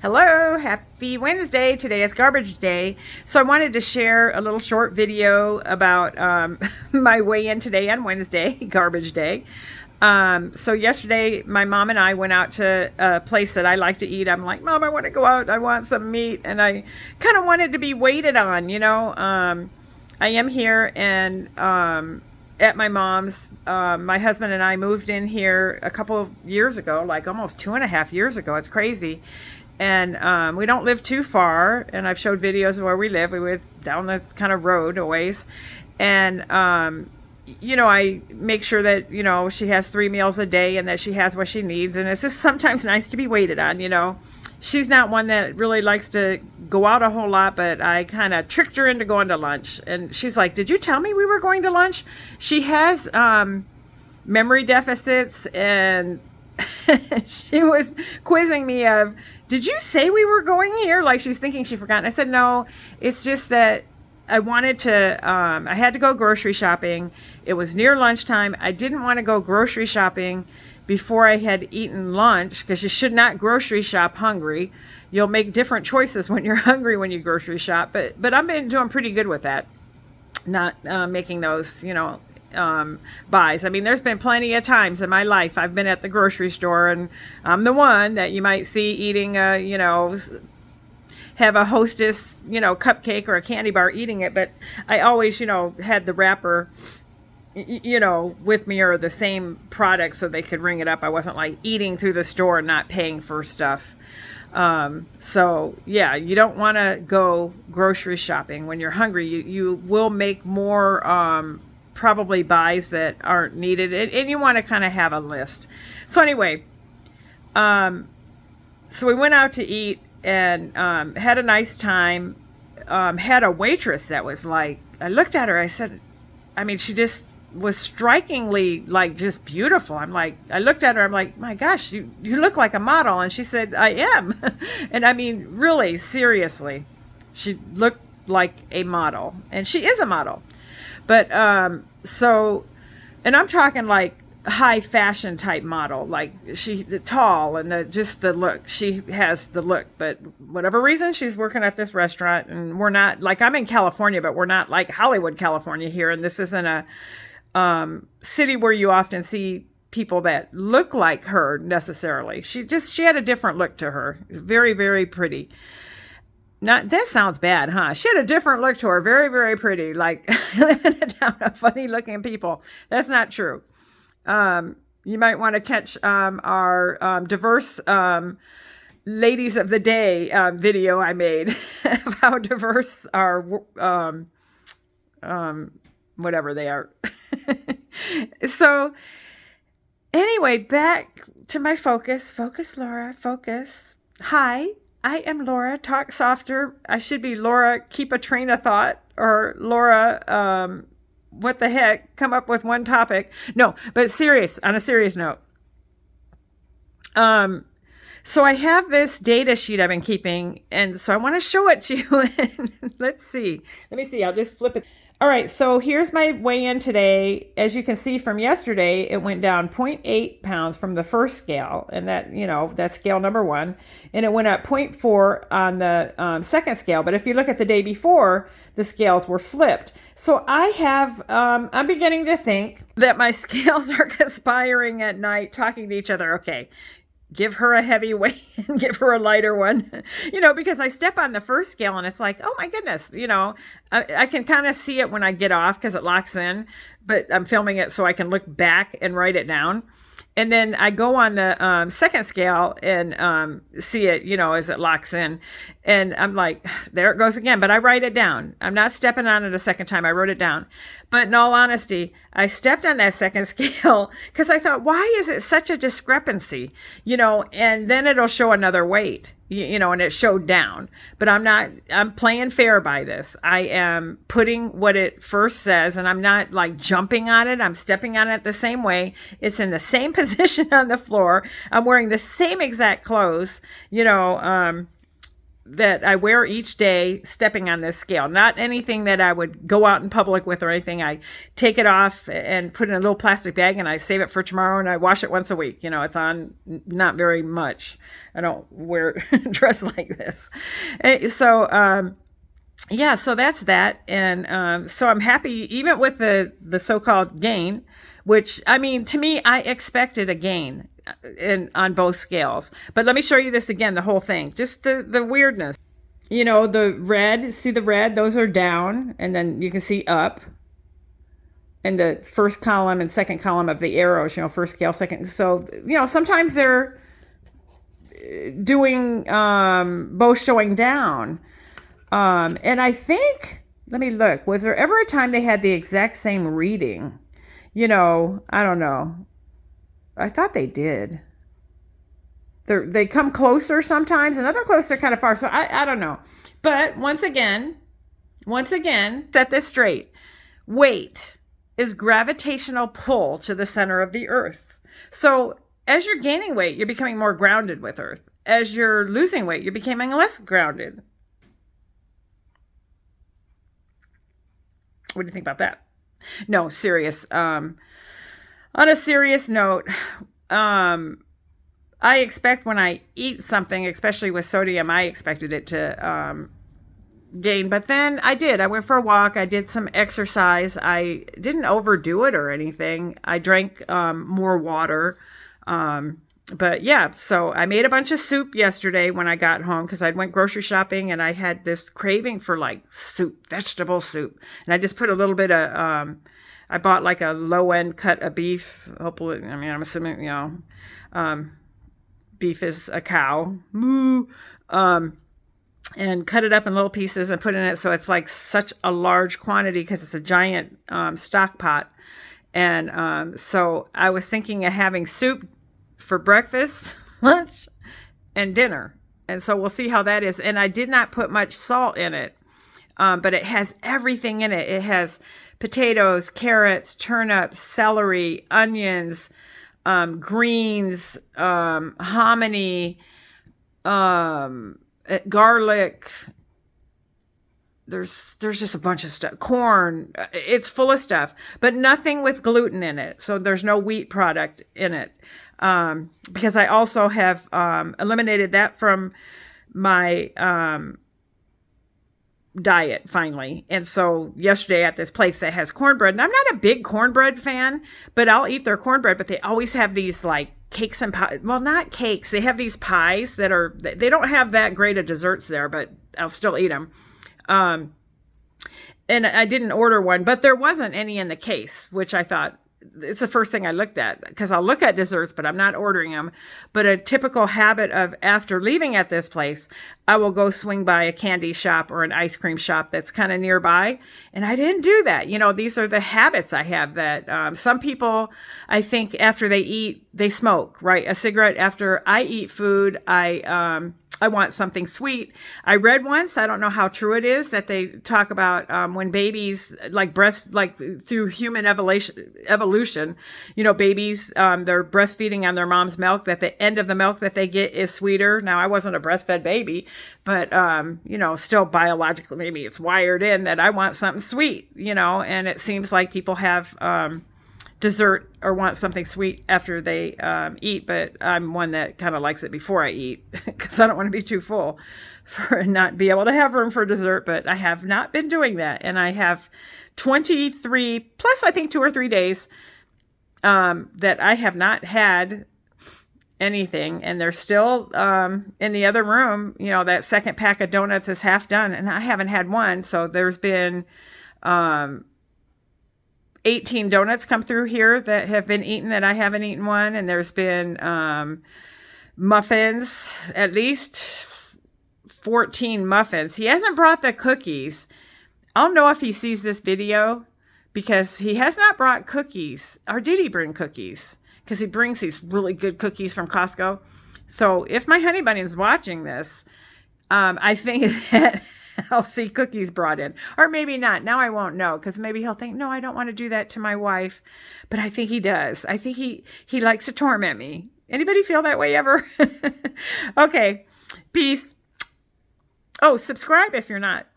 Hello, happy Wednesday. Today is garbage day. So I wanted to share a little short video about my weigh-in today on Wednesday, garbage day. So yesterday, my mom and I went out to a place that I like to eat. I'm like, Mom, I want to go out. I want some meat. And I kind of wanted to be waited on, you know. I am here and at my mom's. My husband and I moved in here a couple of years ago, like almost 2.5 years ago. It's crazy. And we don't live too far, and I've showed videos of where we live. We live down the kind of road a ways. And, I make sure that, she has 3 meals a day and that she has what she needs. And it's just sometimes nice to be waited on. She's not one that really likes to go out a whole lot, but I kind of tricked her into going to lunch. And she's like, did you tell me we were going to lunch? She has memory deficits, and she was quizzing me of, did you say we were going here? Like she's thinking she forgot. And I said, no, it's just that I wanted to, I had to go grocery shopping. It was near lunchtime. I didn't want to go grocery shopping before I had eaten lunch, because you should not grocery shop hungry. You'll make different choices when you're hungry when you grocery shop. But I've been doing pretty good with that. Not making those, buys. I mean, there's been plenty of times in my life I've been at the grocery store and I'm the one that you might see eating have a Hostess, cupcake or a candy bar eating it. But I always, had the wrapper, with me, or the same product so they could ring it up. I wasn't like eating through the store and not paying for stuff. So yeah, you don't want to go grocery shopping when you're hungry. You will make more, probably buys that aren't needed, and you want to kind of have a list. So anyway, so we went out to eat and had a nice time. Had a waitress that was like, I looked at her, I said, I mean, she just was strikingly like just beautiful. I looked at her, I'm like, my gosh, you look like a model. And she said, I am. And I mean, really, seriously, she looked like a model, and she is a model. But so, and I'm talking like high fashion type model, like the tall and just the look. She has the look, but whatever reason, she's working at this restaurant, and we're not like, I'm in California, but we're not like Hollywood, California here, and this isn't a city where you often see people that look like her necessarily. She had a different look to her. Very, very pretty. Not that sounds bad, huh? She had a different look to her. Very, very pretty. Like living in a town of funny looking people. That's not true. You might want to catch our diverse ladies of the day video I made of how diverse our whatever they are. So anyway, back to my focus. Focus, Laura. Focus. Hi. I am Laura. Talk softer. I should be Laura. Keep a train of thought, or Laura. What the heck? Come up with one topic. No, but on a serious note. So I have this data sheet I've been keeping, and so I want to show it to you. Let's see. Let me see. I'll just flip it. All right, so here's my weigh-in today. As you can see from yesterday, it went down 0.8 pounds from the first scale, and that's scale number 1, and it went up 0.4 on the second scale. But if you look at the day before, the scales were flipped. So I'm beginning to think that my scales are conspiring at night, talking to each other. Okay, give her a heavy weight and give her a lighter one, because I step on the first scale and it's like, oh my goodness, I can kind of see it when I get off because it locks in, but I'm filming it so I can look back and write it down. And then I go on the second scale and see it, as it locks in. And I'm like, there it goes again. But I write it down. I'm not stepping on it a second time. I wrote it down. But in all honesty, I stepped on that second scale because I thought, why is it such a discrepancy? And then it'll show another weight, and it showed down. But I'm playing fair by this. I am putting what it first says, and I'm not like jumping on it. I'm stepping on it the same way. It's in the same position on the floor. I'm wearing the same exact clothes, that I wear each day stepping on this scale. Not anything that I would go out in public with or anything. I take it off and put it in a little plastic bag and I save it for tomorrow and I wash it once a week. It's on not very much. I don't wear dress like this. So, yeah, so that's that. And so I'm happy even with the so-called gain, which, I mean, to me, I expected a gain on both scales. But let me show you this again, the whole thing, just the weirdness. The red, see the red, those are down, and then you can see up. And the first column and second column of the arrows, first scale, second. So, sometimes they're doing both showing down. And I think, let me look, was there ever a time they had the exact same reading? I don't know. I thought they did. They come closer sometimes, and other closer kind of far. So I don't know. But once again, set this straight. Weight is gravitational pull to the center of the earth. So as you're gaining weight, you're becoming more grounded with earth. As you're losing weight, you're becoming less grounded. What do you think about that? No, serious. On a serious note, I expect when I eat something, especially with sodium, I expected it to gain. But then I did. I went for a walk. I did some exercise. I didn't overdo it or anything. I drank more water. But yeah, so I made a bunch of soup yesterday when I got home because I went grocery shopping and I had this craving for like soup, vegetable soup. And I just put a little bit of, I bought like a low end cut of beef. Hopefully, I mean, I'm assuming, beef is a cow. Moo. And cut it up in little pieces and put in it. So it's like such a large quantity because it's a giant stock pot. And so I was thinking of having soup for breakfast, lunch, and dinner. And so we'll see how that is. And I did not put much salt in it, but it has everything in it. It has potatoes, carrots, turnips, celery, onions, greens, hominy, garlic. There's just a bunch of stuff. Corn. It's full of stuff, but nothing with gluten in it. So there's no wheat product in it. Because I also have eliminated that from my diet finally. And so yesterday at this place that has cornbread, and I'm not a big cornbread fan, but I'll eat their cornbread, but they always have these like cakes and pies. Well, not cakes. They have these pies that they don't have that great of desserts there, but I'll still eat them. And I didn't order one, but there wasn't any in the case, which I thought, it's the first thing I looked at because I'll look at desserts, but I'm not ordering them. But a typical habit of after leaving at this place, I will go swing by a candy shop or an ice cream shop that's kind of nearby. And I didn't do that. These are the habits I have that some people, I think after they eat, they smoke, right? A cigarette. After I eat food, I want something sweet. I read once, I don't know how true it is, that they talk about when babies, through human evolution, babies, they're breastfeeding on their mom's milk, that the end of the milk that they get is sweeter. Now, I wasn't a breastfed baby, but, still biologically, maybe it's wired in that I want something sweet, and it seems like people have dessert or want something sweet after they eat, but I'm one that kind of likes it before I eat because I don't want to be too full for not be able to have room for dessert. But I have not been doing that, and I have 23 plus I think 2 or 3 days that I have not had anything, and they're still in the other room. That second pack of donuts is half done, and I haven't had one. So there's been 18 donuts come through here that have been eaten that I haven't eaten one. And there's been muffins, at least 14 muffins. He hasn't brought the cookies. I'll know if he sees this video because he has not brought cookies. Or did he bring cookies? Because he brings these really good cookies from Costco. So if my honey bunny is watching this, I think that I'll see cookies brought in, or maybe not. Now I won't know because maybe he'll think, no, I don't want to do that to my wife. But I think he does. I think he likes to torment me. Anybody feel that way ever? Okay. Peace. Oh, subscribe if you're not.